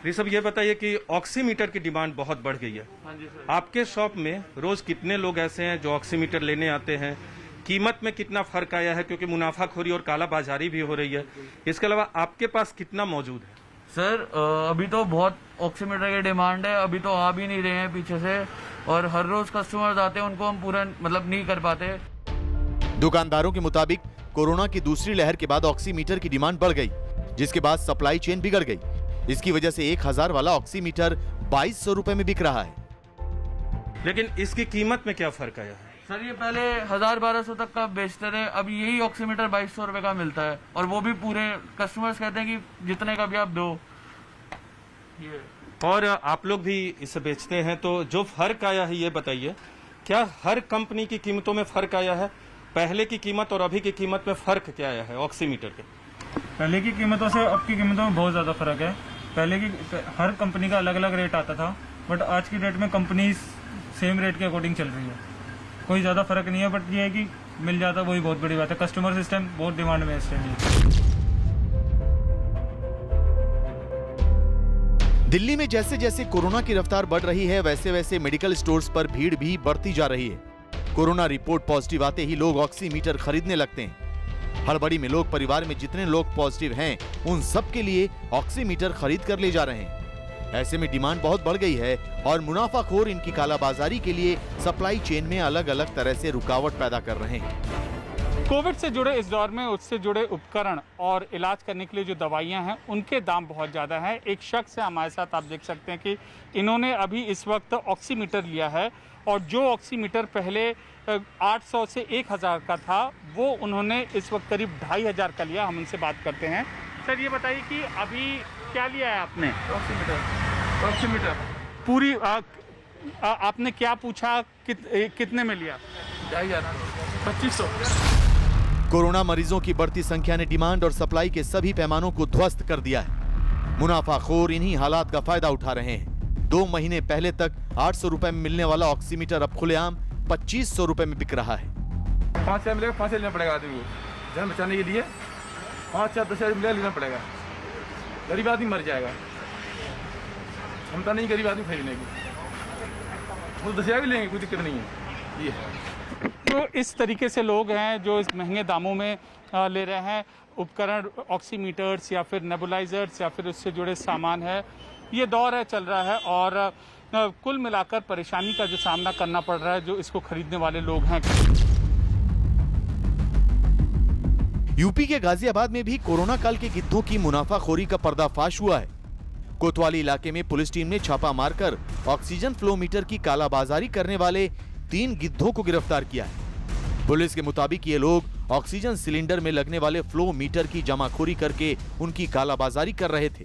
ऋषभ, ये बताइए कि ऑक्सीमीटर की डिमांड बहुत बढ़ गई है। हाँ जी सर। आपके शॉप में रोज कितने लोग ऐसे हैं जो ऑक्सीमीटर लेने आते हैं? कीमत में कितना फर्क आया है क्योंकि मुनाफाखोरी और कालाबाजारी भी हो रही है? इसके अलावा आपके पास कितना मौजूद है? सर अभी तो बहुत ऑक्सीमीटर की डिमांड है, अभी तो आ भी नहीं रहे हैं पीछे से, और हर रोज कस्टमर्स आते हैं, उनको हम पूरा मतलब नहीं कर पाते। दुकानदारों के मुताबिक कोरोना की दूसरी लहर के बाद ऑक्सीमीटर की डिमांड बढ़ गई, जिसके बाद सप्लाई चेन बिगड़ गई। इसकी वजह से 1000 वाला ऑक्सीमीटर 2200 रुपए में बिक रहा है। लेकिन इसकी कीमत में क्या फर्क आया है? सर ये पहले 1000-1200 तक का बेचते रहे, अब यही ऑक्सीमीटर 2200 रुपए का मिलता है, और वो भी पूरे कस्टमर्स कहते हैं कि जितने का भी आप दो। और आप लोग भी इसे बेचते हैं, तो जो फर्क आया है ये बताइए, क्या हर कंपनी की कीमतों में फर्क आया है? पहले की कीमत और अभी की कीमत में फर्क क्या आया है ऑक्सीमीटर के? पहले की कीमतों से अब की कीमतों में बहुत ज़्यादा फर्क है। पहले की हर कंपनी का अलग अलग रेट आता था, बट आज की डेट में कंपनी सेम रेट के अकॉर्डिंग चल रही है, कोई ज़्यादा फर्क नहीं है। बट ये है कि मिल जाता वही बहुत बड़ी बात है। कस्टमर इस टाइम बहुत डिमांड में इस टाइम। दिल्ली में जैसे जैसे कोरोना की रफ्तार बढ़ रही है वैसे वैसे मेडिकल स्टोर्स पर भीड़ भी बढ़ती जा रही है। कोरोना रिपोर्ट पॉजिटिव आते ही लोग ऑक्सीमीटर खरीदने लगते हैं। हड़बड़ी में लोग परिवार में जितने लोग पॉजिटिव हैं उन सब के लिए ऑक्सीमीटर खरीद कर ले जा रहे हैं। ऐसे में डिमांड बहुत बढ़ गई है और मुनाफाखोर इनकी कालाबाजारी के लिए सप्लाई चेन में अलग अलग तरह से रुकावट पैदा कर रहे हैं। कोविड से जुड़े इस दौर में उससे जुड़े उपकरण और इलाज करने के लिए जो दवाइयां हैं उनके दाम बहुत ज़्यादा हैं। एक शख्स है हमारे साथ, आप देख सकते हैं कि इन्होंने अभी इस वक्त ऑक्सीमीटर लिया है, और जो ऑक्सीमीटर पहले 800 से 1000 का था वो उन्होंने इस वक्त करीब 2500 का लिया। हम उनसे बात करते हैं। सर ये बताइए कि अभी क्या लिया है आपने? ऑक्सीमीटर पूरी आपने क्या पूछा, कितने में लिया? 2500। कोरोना मरीजों की बढ़ती संख्या ने डिमांड और सप्लाई के सभी पैमानों को ध्वस्त कर दिया है। मुनाफाखोर इन्हीं हालात का फायदा उठा रहे हैं। 2 महीने पहले तक 800 रुपए में मिलने वाला ऑक्सीमीटर अब खुलेआम 2500 रुपए में बिक रहा है। 5 मिलेगा, 5 लेना पड़ेगा आदमी को जान बचाने के लिए। 5-10 मिलेगा, लेना पड़ेगा। गरीब आदमी मर जाएगा, क्षमता नहीं गरीब आदमी खरीदने की। वो 10,000 भी लेंगे, कोई दिक्कत नहीं है। ये तो इस तरीके से लोग हैं जो इस महंगे दामों में ले रहे हैं उपकरण, ऑक्सीमीटर्स या फिर नेबुलाइजर्स या फिर उससे जुड़े सामान है। ये दौर है, चल रहा है, और कुल मिलाकर परेशानी का जो सामना करना पड़ रहा है जो इसको खरीदने वाले लोग हैं। यूपी के गाजियाबाद में भी कोरोना काल के गिद्धों की मुनाफाखोरी का पर्दाफाश हुआ है। कोतवाली इलाके में पुलिस टीम ने छापा मारकर ऑक्सीजन फ्लो मीटर की कालाबाजारी करने वाले 3 गिद्धों को गिरफ्तार किया है। पुलिस के मुताबिक ये लोग ऑक्सीजन सिलेंडर में लगने वाले फ्लो मीटर की जमाखोरी करके उनकी कालाबाजारी कर रहे थे।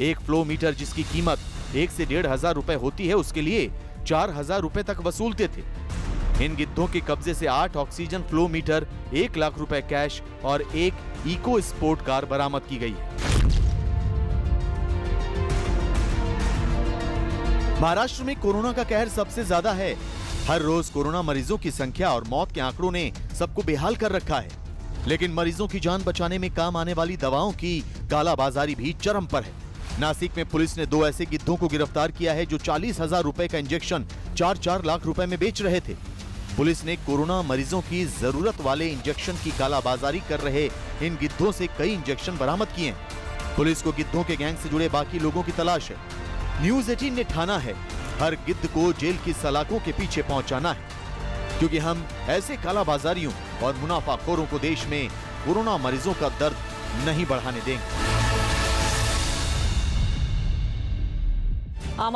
एक फ्लो मीटर जिसकी कीमत 1 से 1500 रुपए होती है, उसके लिए 4000 रुपए तक वसूलते थे। इन गिद्धों के कब्जे से 8 ऑक्सीजन फ्लो मीटर, 1 लाख रुपए कैश और एक इको स्पोर्ट कार बरामद की गई है। महाराष्ट्र में कोरोना का कहर सबसे ज्यादा है। हर रोज कोरोना मरीजों की संख्या और मौत के आंकड़ों ने सबको बेहाल कर रखा है। लेकिन मरीजों की जान बचाने में काम आने वाली दवाओं की कालाबाजारी भी चरम पर है। नासिक में पुलिस ने 2 ऐसे गिद्धों को गिरफ्तार किया है जो 40,000 रुपए का इंजेक्शन 4-4 लाख रुपए में बेच रहे थे। पुलिस ने कोरोना मरीजों की जरूरत वाले इंजेक्शन की कालाबाजारी कर रहे इन गिद्धों से कई इंजेक्शन बरामद किए हैं। पुलिस को गिद्धों के गैंग से जुड़े बाकी लोगों की तलाश है। न्यूज़ 18 ने ठाना है हर गिद्ध को जेल की सलाखों के पीछे पहुंचाना है, क्योंकि हम ऐसे कालाबाजारियों और मुनाफाखोरों को देश में कोरोना मरीजों का दर्द नहीं बढ़ाने देंगे। आम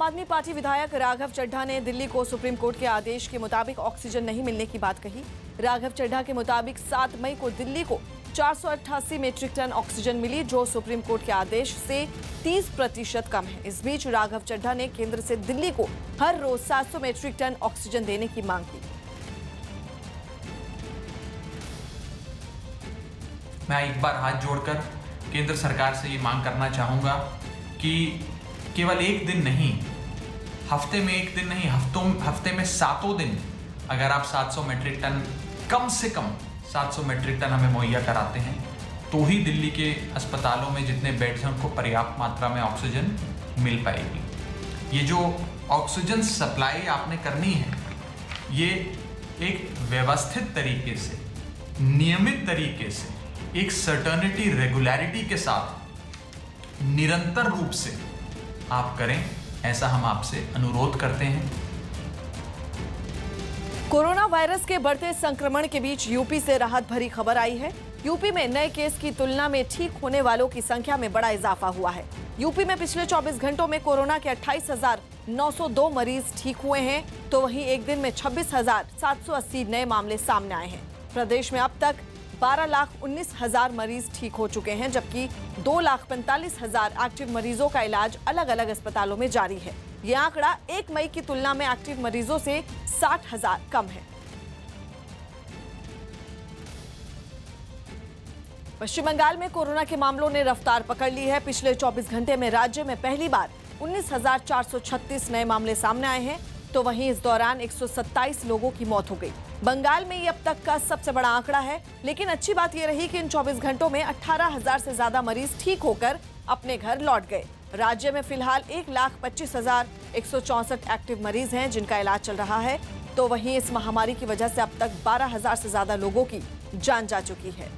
आदमी पार्टी विधायक राघव चड्ढा ने दिल्ली को सुप्रीम कोर्ट के आदेश के मुताबिक ऑक्सीजन नहीं मिलने की बात कही। राघव चड्ढा के मुताबिक 7 मई को दिल्ली को 488 मीट्रिक टन ऑक्सीजन मिली, जो सुप्रीम कोर्ट के आदेश से 30% कम है। इस बीच राघव चड्ढा ने केंद्र से दिल्ली को हर रोज 700 मीट्रिक टन ऑक्सीजन देने की मांग की। मैं एक बार हाथ जोड़कर केंद्र सरकार से ये मांग करना चाहूंगा कि केवल एक दिन नहीं, हफ्ते में एक दिन नहीं, हफ्ते में 7 दिन अगर आप 700 मीट्रिक टन, कम से कम 700 मीट्रिक टन हमें मुहैया कराते हैं, तो ही दिल्ली के अस्पतालों में जितने बेड्स हैं उनको पर्याप्त मात्रा में ऑक्सीजन मिल पाएगी। ये जो ऑक्सीजन सप्लाई आपने करनी है, ये एक व्यवस्थित तरीके से, नियमित तरीके से, एक सर्टेनिटी, रेगुलरिटी के साथ निरंतर रूप से आप करें, ऐसा हम आपसे अनुरोध करते हैं। कोरोना वायरस के बढ़ते संक्रमण के बीच यूपी से राहत भरी खबर आई है। यूपी में नए केस की तुलना में ठीक होने वालों की संख्या में बड़ा इजाफा हुआ है। यूपी में पिछले 24 घंटों में कोरोना के 28,902 मरीज ठीक हुए हैं, तो वहीं एक दिन में 26,780 नए मामले सामने आए हैं। प्रदेश में अब तक 12,19,000 मरीज ठीक हो चुके हैं, जबकि 2,45,000 एक्टिव मरीजों का इलाज अलग अलग अस्पतालों में जारी है। ये आंकड़ा 1 मई की तुलना में एक्टिव मरीजों से 60,000 कम है। पश्चिम बंगाल में कोरोना के मामलों ने रफ्तार पकड़ ली है। पिछले 24 घंटे में राज्य में पहली बार 19,436 नए मामले सामने आए हैं, तो वहीं इस दौरान 127 लोगों की मौत हो गई। बंगाल में ये अब तक का सबसे बड़ा आंकड़ा है, लेकिन अच्छी बात यह रही कि इन 24 घंटों में 18,000 से ज्यादा मरीज ठीक होकर अपने घर लौट गए। राज्य में फिलहाल 1,25,164 एक्टिव मरीज हैं जिनका इलाज चल रहा है, तो वहीं इस महामारी की वजह से अब तक 12,000 से ज्यादा लोगों की जान जा चुकी है।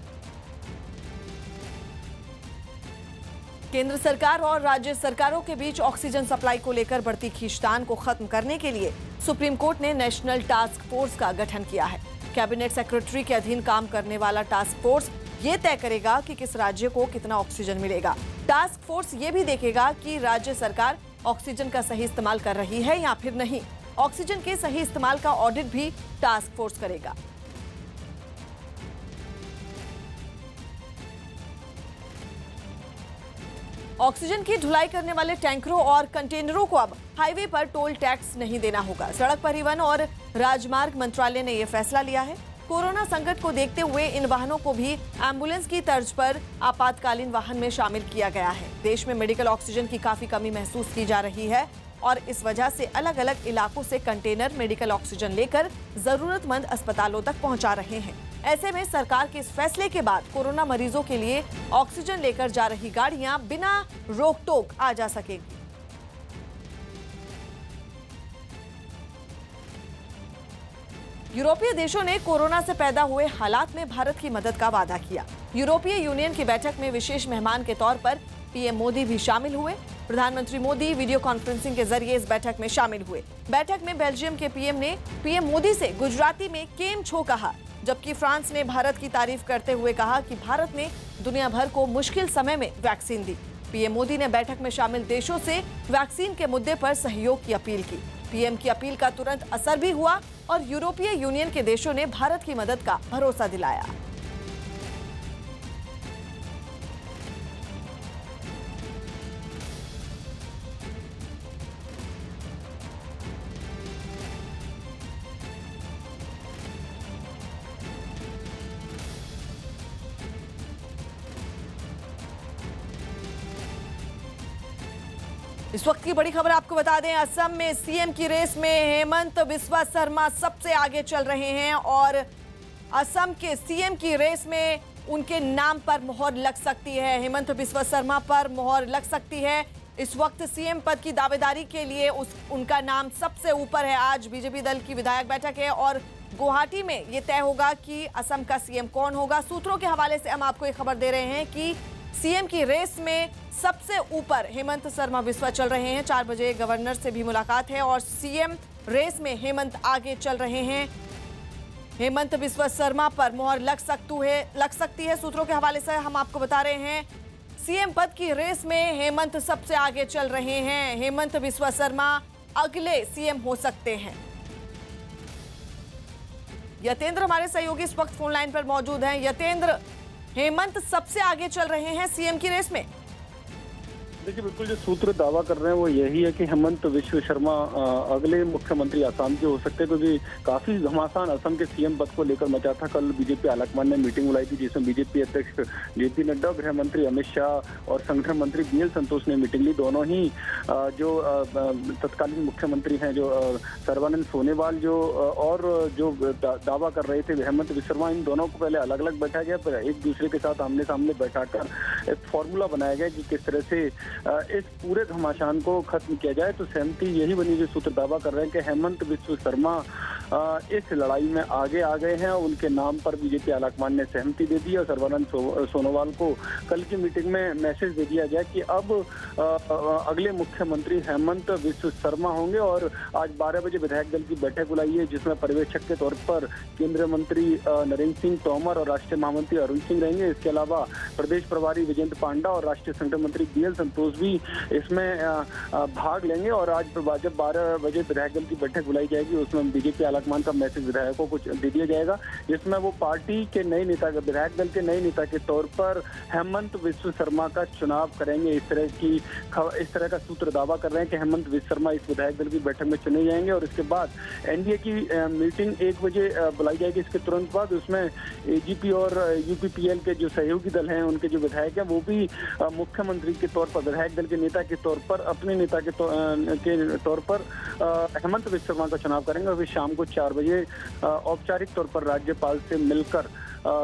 केंद्र सरकार और राज्य सरकारों के बीच ऑक्सीजन सप्लाई को लेकर बढ़ती खींचतान को खत्म करने के लिए सुप्रीम कोर्ट ने नेशनल टास्क फोर्स का गठन किया है। कैबिनेट सेक्रेटरी के अधीन काम करने वाला टास्क फोर्स ये तय करेगा कि किस राज्य को कितना ऑक्सीजन मिलेगा। टास्क फोर्स ये भी देखेगा कि राज्य सरकार ऑक्सीजन का सही इस्तेमाल कर रही है या फिर नहीं। ऑक्सीजन के सही इस्तेमाल का ऑडिट भी टास्क फोर्स करेगा। ऑक्सीजन की ढुलाई करने वाले टैंकरों और कंटेनरों को अब हाईवे पर टोल टैक्स नहीं देना होगा। सड़क परिवहन और राजमार्ग मंत्रालय ने यह फैसला लिया है। कोरोना संकट को देखते हुए इन वाहनों को भी एम्बुलेंस की तर्ज पर आपातकालीन वाहन में शामिल किया गया है। देश में मेडिकल ऑक्सीजन की काफी कमी महसूस की जा रही है और इस वजह से अलग अलग इलाकों से कंटेनर मेडिकल ऑक्सीजन लेकर जरूरतमंद अस्पतालों तक पहुंचा रहे हैं। ऐसे में सरकार के इस फैसले के बाद कोरोना मरीजों के लिए ऑक्सीजन लेकर जा रही गाड़ियां बिना रोक टोक आ जा सकेंगी। यूरोपीय देशों ने कोरोना से पैदा हुए हालात में भारत की मदद का वादा किया। यूरोपीय यूनियन की बैठक में विशेष मेहमान के तौर पर पीएम मोदी भी शामिल हुए। प्रधानमंत्री मोदी वीडियो कॉन्फ्रेंसिंग के जरिए इस बैठक में शामिल हुए। बैठक में बेल्जियम के पीएम ने पीएम मोदी से गुजराती में केम छो कहा, जबकि फ्रांस ने भारत की तारीफ करते हुए कहा कि भारत ने दुनिया भर को मुश्किल समय में वैक्सीन दी। पीएम मोदी ने बैठक में शामिल देशों से वैक्सीन के मुद्दे पर सहयोग की अपील की। पीएम की अपील का तुरंत असर भी हुआ और यूरोपीय यूनियन के देशों ने भारत की मदद का भरोसा दिलाया। इस वक्त की बड़ी खबर आपको बता दें, असम में सीएम की रेस में हेमंत बिस्वा शर्मा सबसे आगे चल रहे हैं और असम के सीएम की रेस में उनके नाम पर मोहर लग सकती है। हेमंत बिस्वा शर्मा पर मोहर लग सकती है। इस वक्त सीएम पद की दावेदारी के लिए उनका नाम सबसे ऊपर है। आज बीजेपी दल की विधायक बैठक है और गुवाहाटी में ये तय होगा कि असम का सीएम कौन होगा। सूत्रों के हवाले से हम आपको ये खबर दे रहे हैं कि सीएम की रेस में सबसे ऊपर हेमंत शर्मा बिस्वा चल रहे हैं। 4 बजे गवर्नर से भी मुलाकात है और सीएम रेस में हेमंत आगे चल रहे हैं। हेमंत बिस्वा शर्मा पर मोहर लग सकती है। सूत्रों के हवाले से हम आपको बता रहे हैं, सीएम पद की रेस में हेमंत सबसे आगे चल रहे हैं। हेमंत बिस्वा शर्मा अगले सीएम हो सकते हैं। यतेंद्र हमारे सहयोगी इस वक्त फोन लाइन पर मौजूद हैं। यतेंद्र, हेमंत सबसे आगे चल रहे हैं सीएम की रेस में। देखिए, बिल्कुल जो सूत्र दावा कर रहे हैं वो यही है कि हेमंत बिस्वा शर्मा अगले मुख्यमंत्री असम के हो सकते हैं, क्योंकि काफी घमासान असम के सीएम पद को लेकर मचा था। कल बीजेपी आलाकमान ने मीटिंग बुलाई थी जिसमें बीजेपी अध्यक्ष जेपी नड्डा, गृह मंत्री अमित शाह और संगठन मंत्री बीएल संतोष ने मीटिंग ली। दोनों ही जो तत्कालीन मुख्यमंत्री हैं, जो सर्बानंद सोनोवाल और जो दावा कर रहे थे हेमंत बिस्वा शर्मा, इन दोनों को पहले अलग अलग बैठाया गया, फिर एक दूसरे के साथ आमने सामने बैठाकर एक फॉर्मूला बनाया गया कि किस तरह से इस पूरे घमासान को खत्म किया जाए। तो सहमति यही बनी जो सूत्र दावा कर रहे हैं कि हेमंत बिस्वा शर्मा इस लड़ाई में आगे आ गए हैं। उनके नाम पर बीजेपी आलाकमान ने सहमति दे दी और सर्बानंद सोनोवाल को कल की मीटिंग में मैसेज दे दिया गया कि अब अगले मुख्यमंत्री हेमंत बिस्वा शर्मा होंगे। और आज 12 बजे विधायक दल की बैठक बुलाई है जिसमें पर्यवेक्षक के तौर पर केंद्रीय मंत्री नरेंद्र सिंह तोमर और राष्ट्रीय महामंत्री अरुण सिंह रहेंगे। इसके अलावा प्रदेश प्रभारी विजेंद्र पांडा और राष्ट्रीय संगठन मंत्री बीएल संतोष भी इसमें भाग लेंगे। और आज जब 12 बजे विधायक दल की बैठक बुलाई जाएगी उसमें बीजेपी आलाकमान का मैसेज विधायकों को दे दिया जाएगा, जिसमें वो पार्टी के नए नेता, विधायक दल के नए नेता के तौर पर हेमंत बिस्वा शर्मा का चुनाव करेंगे। इस तरह का सूत्र दावा कर रहे हैं कि हेमंत बिस्वा शर्मा इस विधायक दल की बैठक में चुने जाएंगे और इसके बाद एनडीए की मीटिंग 1 बजे बुलाई जाएगी। इसके तुरंत बाद उसमें एजीपी और यूपीपीएल के जो सहयोगी दल हैं, उनके जो विधायक हैं, वो भी मुख्यमंत्री के तौर पर, विधायक दल के नेता के तौर पर, अपने नेता के तौर पर हेमंत बिस्वा शर्मा का चुनाव करेंगे। और फिर शाम को 4 बजे औपचारिक तौर पर राज्यपाल से मिलकर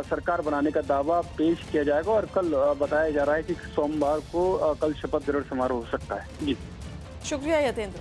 सरकार बनाने का दावा पेश किया जाएगा। और कल बताया जा रहा है कि सोमवार को कल शपथ ग्रहण समारोह हो सकता है। जी, शुक्रिया यतेंद्र।